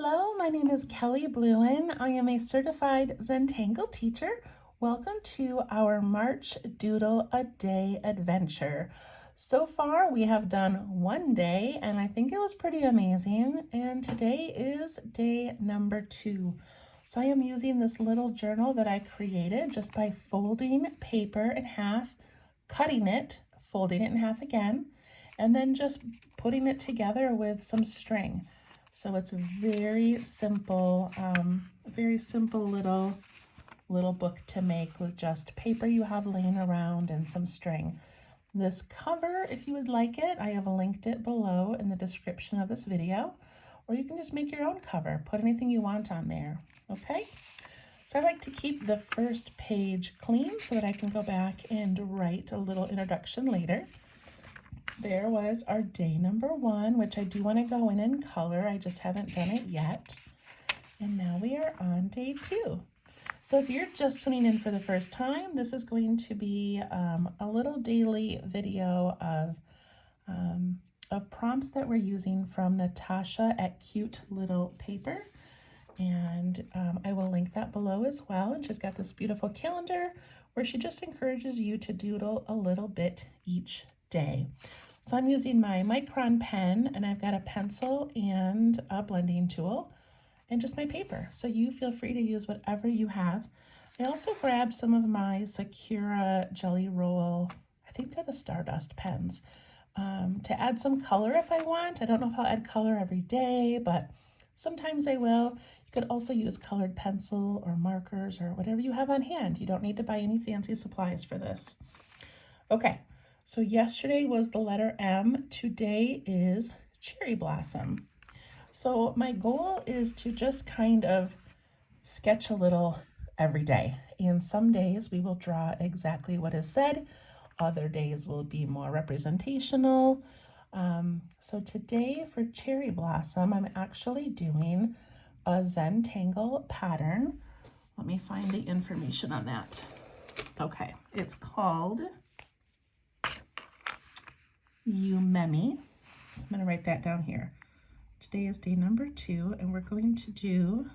Hello, my name is Kelly Bluen. I am a certified Zentangle teacher. Welcome to our March Doodle a Day adventure. So far, we have done one day, and I think it was pretty amazing. And today is day number 2. So I am using this little journal that I created just by folding paper in half, cutting it, folding it in half again, and then just putting it together with some string. So it's a very simple little book to make with just paper you have laying around and some string. This cover, if you would like it, I have linked it below in the description of this video, or you can just make your own cover, put anything you want on there, okay? So I like to keep the first page clean so that I can go back and write a little introduction later. There was our day number 1, which I do want to go in color. I just haven't done it yet. And now we are on day 2. So if you're just tuning in for the first time, this is going to be a little daily video of prompts that we're using from Natasha at Cute Little Paper. And I will link that below as well. And she's got this beautiful calendar where she just encourages you to doodle a little bit each day. So I'm using my Micron pen, and I've got a pencil and a blending tool and just my paper. So you feel free to use whatever you have. I also grabbed some of my Sakura Jelly Roll, I think they're the Stardust pens, to add some color if I want. I don't know if I'll add color every day, but sometimes I will. You could also use colored pencil or markers or whatever you have on hand. You don't need to buy any fancy supplies for this. Okay. So yesterday was the letter M. Today is cherry blossom. So my goal is to just kind of sketch a little every day. And some days we will draw exactly what is said. Other days will be more representational. So today for cherry blossom, I'm actually doing a Zentangle pattern. Let me find the information on that. Okay, it's called Umemi. So I'm going to write that down here. Today is day number 2, and we're going to do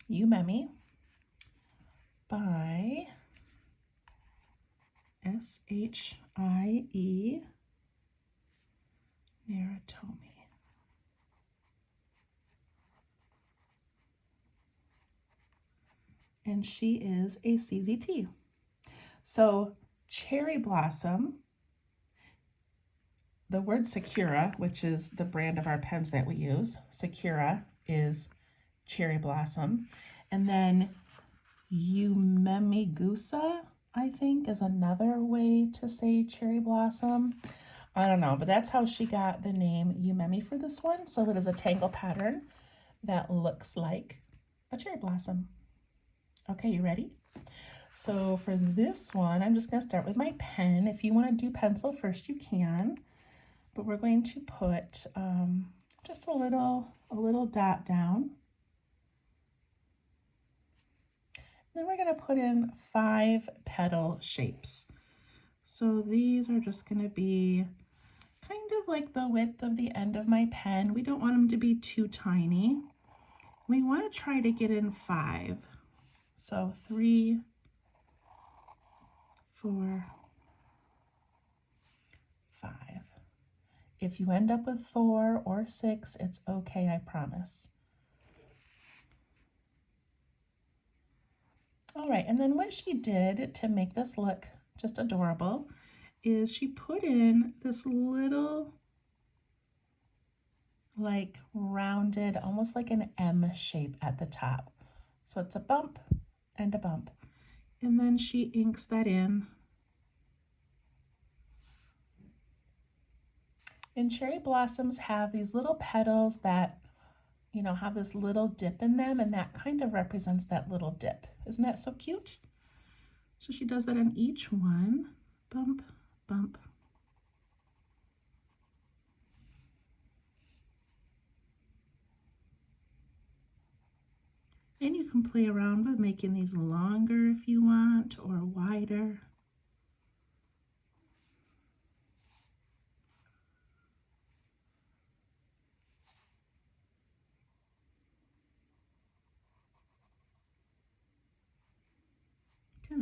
Umemi by S-H-I-E Naratomi. And she is a CZT. So cherry blossom, the word Sakura, which is the brand of our pens that we use, Sakura is cherry blossom. And then Umemigusa, I think, is another way to say cherry blossom. I don't know, but that's how she got the name Umemi for this one. So it is a tangle pattern that looks like a cherry blossom. Okay, you ready? So for this one, I'm just going to start with my pen. If you want to do pencil first, you can. But we're going to put just a little dot down. Then we're going to put in 5 petal shapes. So these are just going to be kind of like the width of the end of my pen. We don't want them to be too tiny. We want to try to get in 5. So 3, 4, 5. If you end up with 4 or 6, it's okay, I promise. All right, and then what she did to make this look just adorable is she put in this little, like, rounded, almost like an M shape at the top. So it's a bump and a bump. And then she inks that in. And cherry blossoms have these little petals that, you know, have this little dip in them, and that kind of represents that little dip. Isn't that so cute? So she does that on each one. Bump, bump. And you can play around with making these longer if you want, or wider.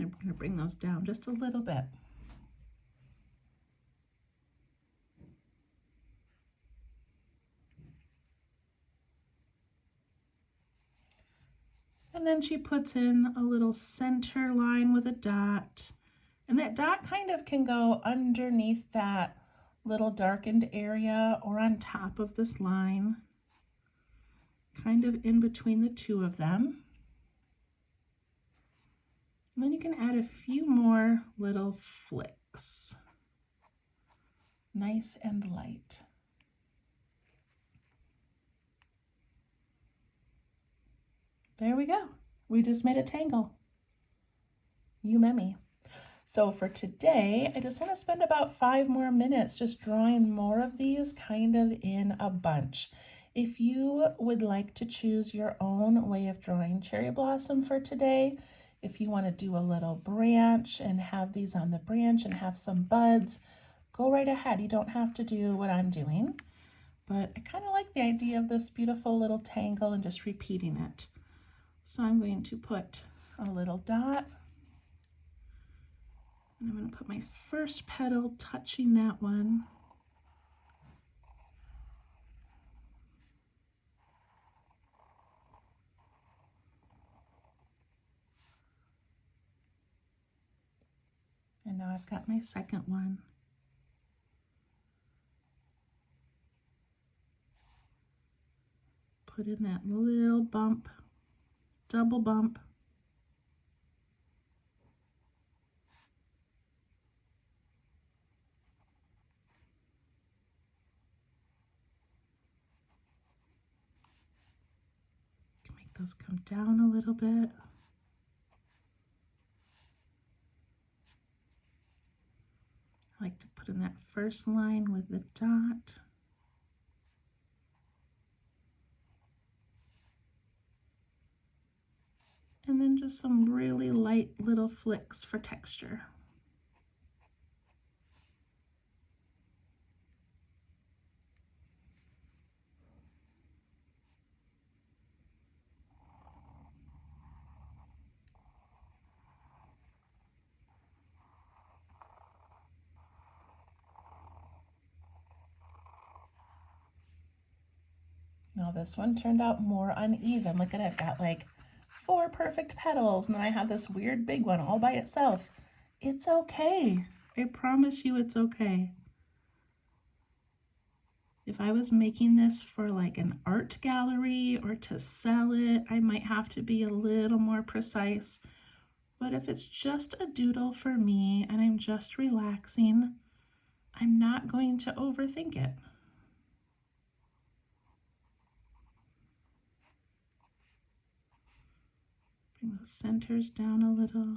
I'm going to bring those down just a little bit. And then she puts in a little center line with a dot. And that dot kind of can go underneath that little darkened area or on top of this line, kind of in between the two of them. And then you can add a few more little flicks. Nice and light. There we go. We just made a tangle. You memmy. So for today, I just want to spend about 5 more minutes just drawing more of these kind of in a bunch. If you would like to choose your own way of drawing cherry blossom for today, if you want to do a little branch and have these on the branch and have some buds, go right ahead. You don't have to do what I'm doing, but I kind of like the idea of this beautiful little tangle and just repeating it. So I'm going to put a little dot, and I'm going to put my first petal touching that one. And now I've got my second one. Put in that little bump, double bump. Can make those come down a little bit. I like to put in that first line with the dot. And then just some really light little flicks for texture. Now this one turned out more uneven. Look at it, got like 4 perfect petals, and then I have this weird big one all by itself. It's okay. I promise you it's okay. If I was making this for like an art gallery or to sell it, I might have to be a little more precise. But if it's just a doodle for me and I'm just relaxing, I'm not going to overthink it. Bring those centers down a little.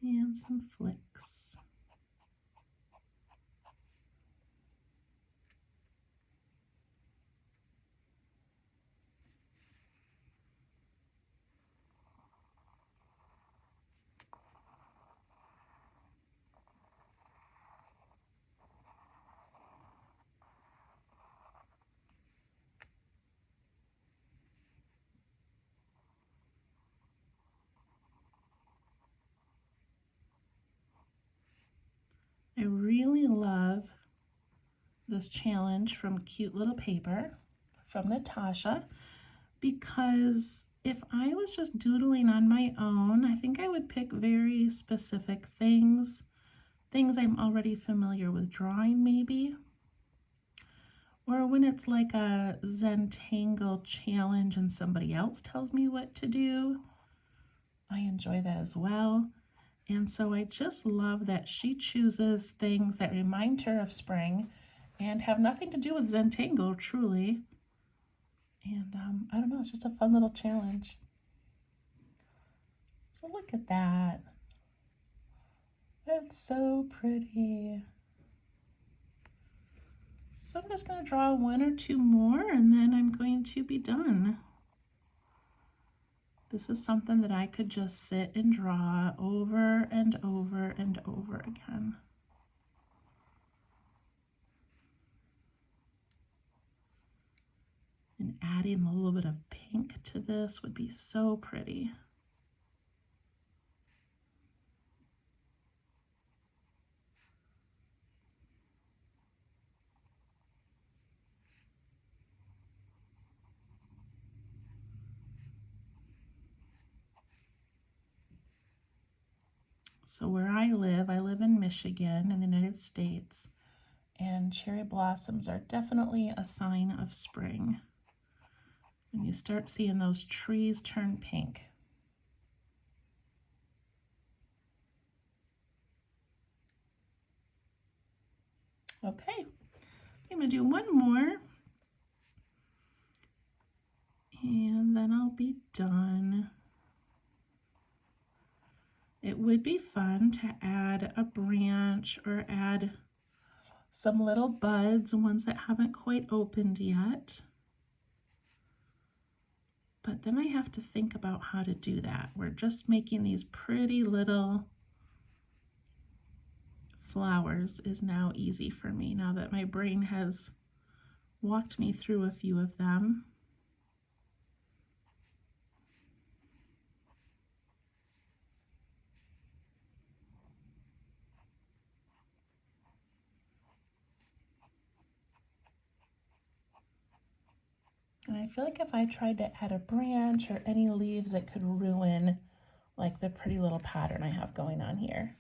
And some flicks. I really love this challenge from Cute Little Paper from Natasha, because if I was just doodling on my own, I think I would pick very specific things I'm already familiar with drawing maybe. Or when it's like a Zentangle challenge and somebody else tells me what to do, I enjoy that as well. And so I just love that she chooses things that remind her of spring and have nothing to do with Zentangle, truly. And I don't know, it's just a fun little challenge. So look at that. That's so pretty. So I'm just going to draw 1 or 2 more and then I'm going to be done. This is something that I could just sit and draw over and over and over again. adding a little bit of pink to this would be so pretty. So where I live in Michigan in the United States, and cherry blossoms are definitely a sign of spring. When you start seeing those trees turn pink. Okay, I'm gonna do one more, and then I'll be done. It would be fun to add a branch or add some little buds, ones that haven't quite opened yet. But then I have to think about how to do that. We're just making these pretty little flowers is now easy for me, now that my brain has walked me through a few of them. And I feel like if I tried to add a branch or any leaves, it could ruin like the pretty little pattern I have going on here.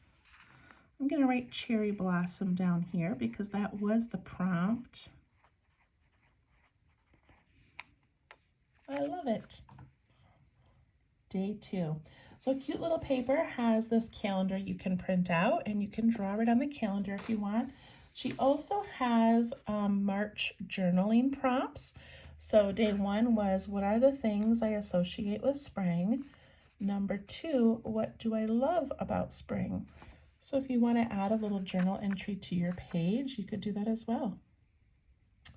I'm gonna write cherry blossom down here because that was the prompt. I love it. Day 2. So Cute Little Paper has this calendar you can print out and you can draw it on the calendar if you want. She also has March journaling prompts. So day 1 was, what are the things I associate with spring? Number 2, what do I love about spring? So if you want to add a little journal entry to your page, you could do that as well.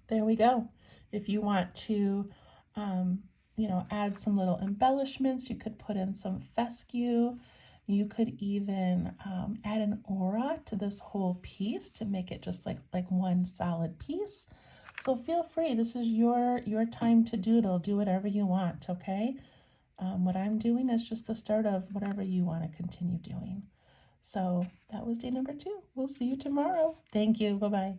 There we go. If you want to, you know, add some little embellishments, you could put in some fescue. You could even add an aura to this whole piece to make it just like one solid piece. So feel free. This is your time to doodle. Do whatever you want, okay? What I'm doing is just the start of whatever you want to continue doing. So that was day number 2. We'll see you tomorrow. Thank you. Bye-bye.